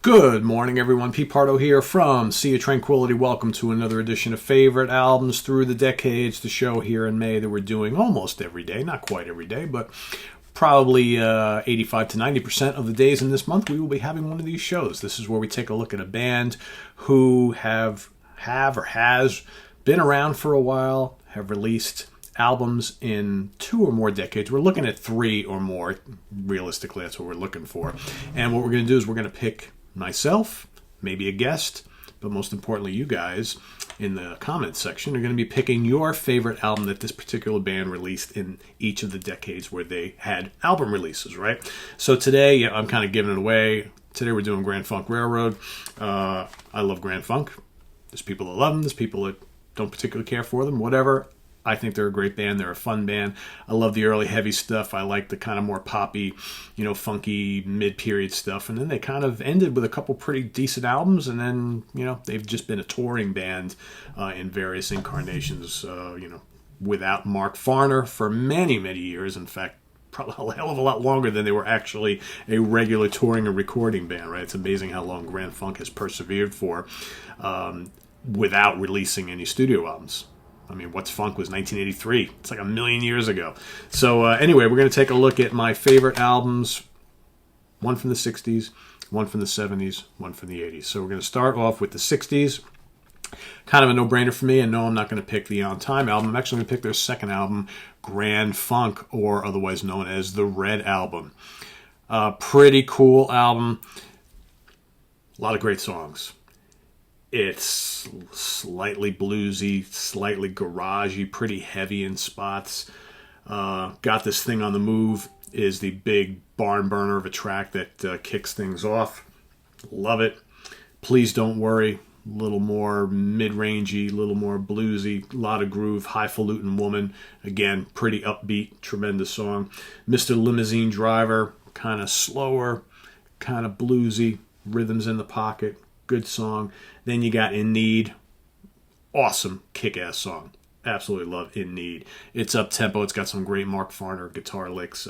Good morning, everyone. Pete Pardo here from Sea of Tranquility. Welcome to another edition of Favorite Albums Through the Decades, the show here in May that we're doing almost every day. Not quite every day, but probably 85 to 90% of the days in this month we will be having one of these shows. This is where we take a look at a band who have or has been around for a while, have released albums in 2 or more decades. We're looking at 3 or more. Realistically, that's what we're looking for. And what we're going to do is we're going to pick myself, maybe a guest, but most importantly you guys in the comments section are going to be picking your favorite album that this particular band released in each of the decades where they had album releases, right? So today, I'm kind of giving it away. Today we're doing Grandfunk Railroad. I love Grand Funk. There's people that love them. There's people that don't particularly care for them. Whatever. I think they're a great band. They're a fun band. I love the early heavy stuff. I like the kind of more poppy, funky mid-period stuff. And then they kind of ended with a couple pretty decent albums. And then, they've just been a touring band in various incarnations, without Mark Farner for many, many years. In fact, probably a hell of a lot longer than they were actually a regular touring and recording band, right? It's amazing how long Grand Funk has persevered for without releasing any studio albums. I mean, What's Funk was 1983. It's like a million years ago. So anyway, we're going to take a look at my favorite albums. One from the 60s, one from the 70s, one from the 80s. So we're going to start off with the 60s. Kind of a no-brainer for me. And no, I'm not going to pick the On Time album. I'm actually going to pick their second album, Grand Funk, or otherwise known as the Red Album. Pretty cool album. A lot of great songs. It's slightly bluesy, slightly garagey, pretty heavy in spots. Got This Thing on the Move is the big barn burner of a track that kicks things off. Love it. Please Don't Worry, a little more mid-rangey, a little more bluesy, a lot of groove. Highfalutin Woman, again, pretty upbeat, tremendous song. Mr. Limousine Driver, kind of slower, kind of bluesy, rhythms in the pocket. Good song. Then you got In Need. Awesome kick-ass song. Absolutely love In Need. It's up-tempo. It's got some great Mark Farner guitar licks.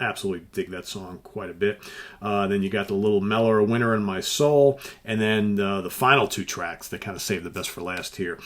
Absolutely dig that song quite a bit. Then you got the little mellower Winter in My Soul. And then the final 2 tracks that kind of save the best for last here.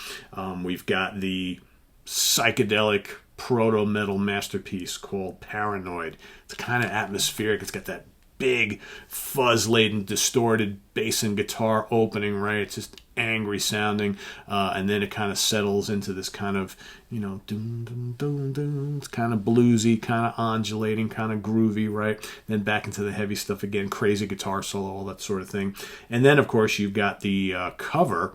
We've got the psychedelic proto-metal masterpiece called Paranoid. It's kind of atmospheric. It's got that big fuzz-laden distorted bass and guitar opening, right? It's just angry sounding, and then it kind of settles into this kind of doom doom doom doom. It's kind of bluesy, kind of undulating, kind of groovy, right? Then back into the heavy stuff again, crazy guitar solo, all that sort of thing. And then of course you've got the cover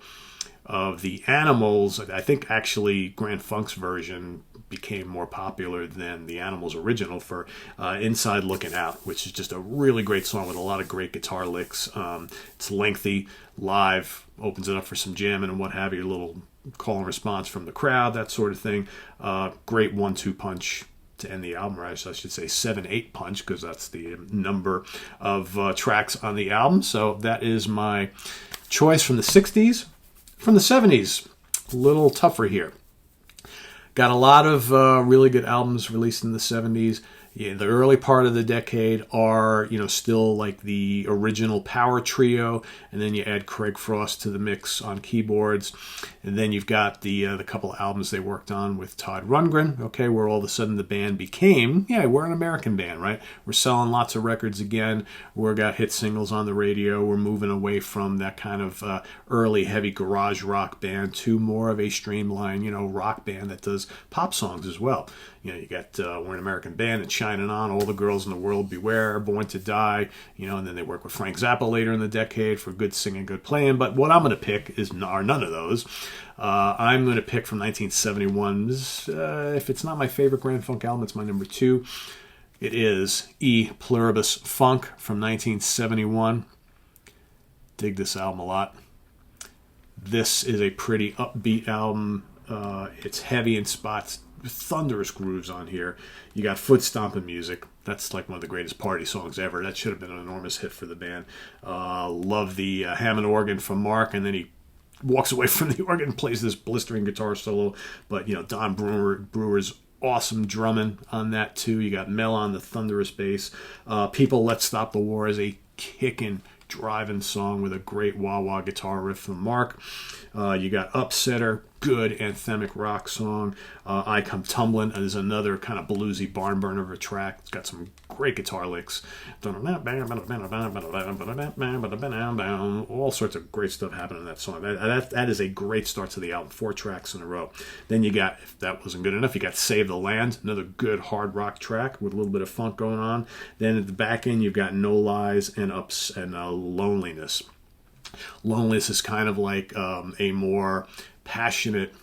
of the Animals. I think actually Grand Funk's version became more popular than the Animals original for Inside Looking Out, which is just a really great song with a lot of great guitar licks. It's lengthy, live, opens it up for some jamming and what have you, a little call and response from the crowd, that sort of thing. Great 1-2 punch to end the album, or I should say 7-8 punch, because that's the number of tracks on the album. So that is my choice from the 60s. From the 70s, a little tougher here. Got a lot of really good albums released in the 70s. Yeah, the early part of the decade are, still like the original Power Trio, and then you add Craig Frost to the mix on keyboards, and then you've got the couple of albums they worked on with Todd Rundgren, okay, where all of a sudden the band became, we're an American band, right? We're selling lots of records again. We've got hit singles on the radio. We're moving away from that kind of early heavy garage rock band to more of a streamlined, rock band that does pop songs as well. You got We're an American Band and Shining On, All the Girls in the World Beware, Born to Die, and then they work with Frank Zappa later in the decade for good singing, good playing. But what I'm going to pick are none of those. I'm going to pick from 1971. If it's not my favorite Grand Funk album, it's my number 2. It is E Pluribus Funk from 1971. Dig this album a lot. This is a pretty upbeat album. It's heavy in spots. Thunderous grooves on here. You got foot stomping music. That's like one of the greatest party songs ever. That should have been an enormous hit for the band. Love the Hammond organ from Mark, and then he walks away from the organ and plays this blistering guitar solo. But Don Brewer's awesome drumming on that too. You got Mel on the thunderous bass. People Let's Stop the War is a kicking driving song with a great wah-wah guitar riff from Mark. You got Upsetter, good anthemic rock song. I Come Tumbling is another kind of bluesy barn burner of a track. It's got some great guitar licks. All sorts of great stuff happening in that song. That is a great start to the album. 4 tracks in a row. Then you got, if that wasn't good enough, you got Save the Land, another good hard rock track with a little bit of funk going on. Then at the back end, you've got No Lies and Loneliness. Loneliness is kind of like a more passionate,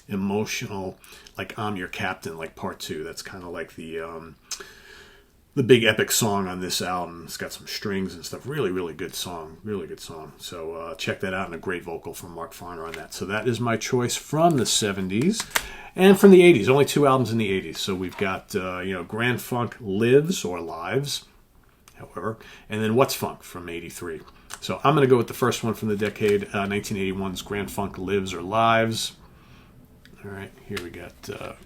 emotional, like I'm Your Captain, like part 2. That's kind of like the big epic song on this album. It's got some strings and stuff. Really, really good song. Really good song. So check that out, and a great vocal from Mark Farner on that. So that is my choice from the 70s. And from the 80s, only 2 albums in the 80s. So we've got, Grand Funk Lives, or Lives, however, and then What's Funk from 83. So I'm going to go with the first one from the decade, 1981's Grand Funk Lives or Lives. All right, here we got a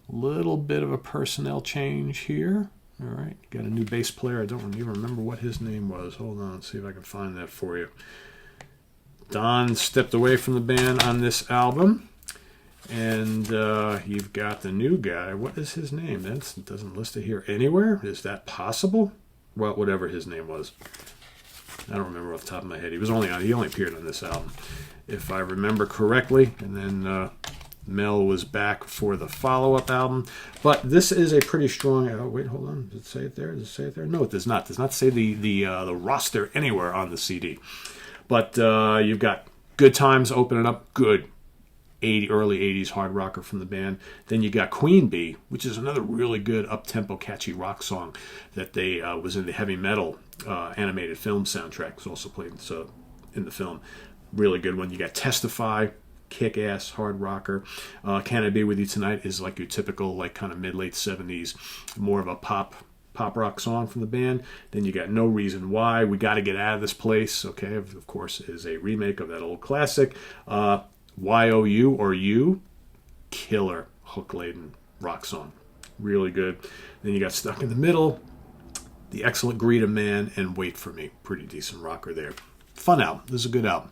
little bit of a personnel change here. All right, got a new bass player. I don't even remember what his name was. Hold on, let's see if I can find that for you. Don stepped away from the band on this album. And you've got the new guy. What is his name? It doesn't list it here anywhere. Is that possible? Well, whatever his name was. I don't remember off the top of my head. He only appeared on this album, if I remember correctly. And then Mel was back for the follow-up album. But this is a pretty strong... Oh, wait, hold on. Does it say it there? Does it say it there? No, it does not. It does not say the roster anywhere on the CD. But you've got Good Times opening up. Good. Early 80s hard rocker from the band. Then you got Queen Bee, which is another really good up-tempo catchy rock song that they was in the heavy metal animated film soundtrack. It's also played in the film. Really good one. You got Testify, kick-ass hard rocker. Can I Be With You Tonight is like your typical like kind of mid-late 70s, more of a pop rock song from the band. Then you got No Reason Why, We Gotta Get Out of This Place, okay, of course is a remake of that old classic. YOU or You, killer hook-laden rock song. Really good. Then you got Stuck in the Middle, The Excellent Greed of Man, and Wait For Me. Pretty decent rocker there. Fun album. This is a good album.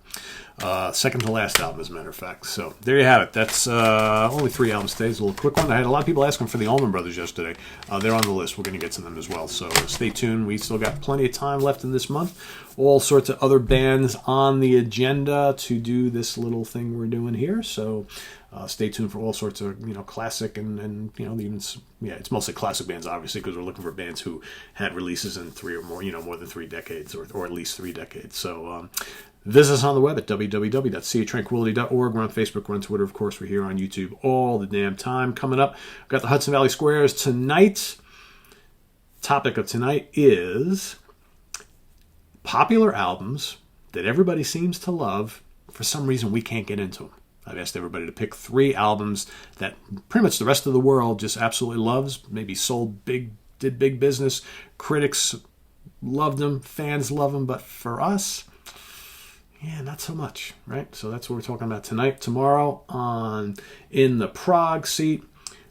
Second to last album, as a matter of fact. So there you have it. That's only 3 albums today. It's a little quick one. I had a lot of people asking for the Allman Brothers yesterday. They're on the list. We're going to get to them as well. So stay tuned. We still got plenty of time left in this month. All sorts of other bands on the agenda to do this little thing we're doing here. So stay tuned for all sorts of classic and even it's mostly classic bands, obviously, because we're looking for bands who had releases in 3 or more more than 3 decades or at least 3 decades. So visit us on the web at www.seatranquility.org. We're on Facebook, we're on Twitter, of course. We're here on YouTube all the damn time. Coming up, we've got the Hudson Valley Squares tonight. Topic of tonight is popular albums that everybody seems to love. For some reason, we can't get into them. I've asked everybody to pick 3 albums that pretty much the rest of the world just absolutely loves. Maybe did big business. Critics loved them. Fans love them. But for us, not so much, right? So that's what we're talking about tonight. Tomorrow on In the Prague Seat,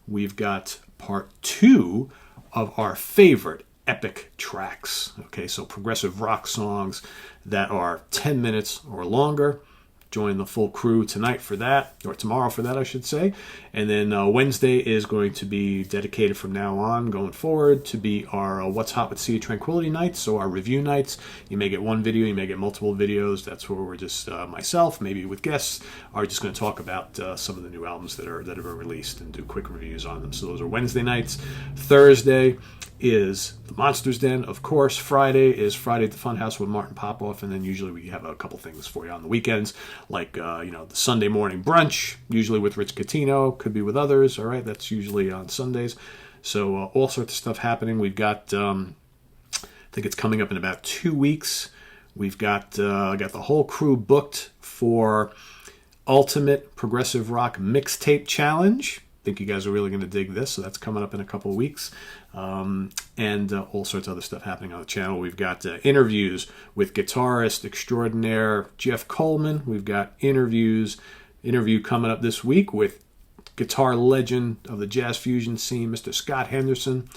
we've got part 2 of our favorite epic tracks. Okay, so progressive rock songs that are 10 minutes or longer. Join the full crew tonight for that, or tomorrow for that, I should say. And then Wednesday is going to be dedicated from now on, going forward, to be our What's Hot with Sea of Tranquility nights, so our review nights. You may get one video, you may get multiple videos. That's where we're just myself, maybe with guests, are just going to talk about some of the new albums that have been released and do quick reviews on them. So those are Wednesday nights. Thursday is the Monsters Den, of course. Friday is Friday at the Funhouse with Martin Popoff, and then usually we have a couple things for you on the weekends, like the Sunday morning brunch, usually with Rich Catino, could be with others. All right, that's usually on Sundays. So all sorts of stuff happening. We've got, I think it's coming up in about 2 weeks. We've got the whole crew booked for Ultimate Progressive Rock Mixtape Challenge. I think you guys are really going to dig this, so that's coming up in a couple of weeks. And all sorts of other stuff happening on the channel. We've got interviews with guitarist extraordinaire Jeff Coleman. We've got interview coming up this week with guitar legend of the jazz fusion scene, Mr. Scott Henderson.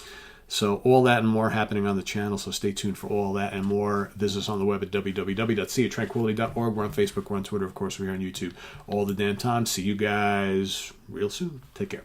So all that and more happening on the channel. So stay tuned for all that and more. Visit us on the web at www.seaoftranquility.org. We're on Facebook. We're on Twitter. Of course, we're here on YouTube all the damn time. See you guys real soon. Take care.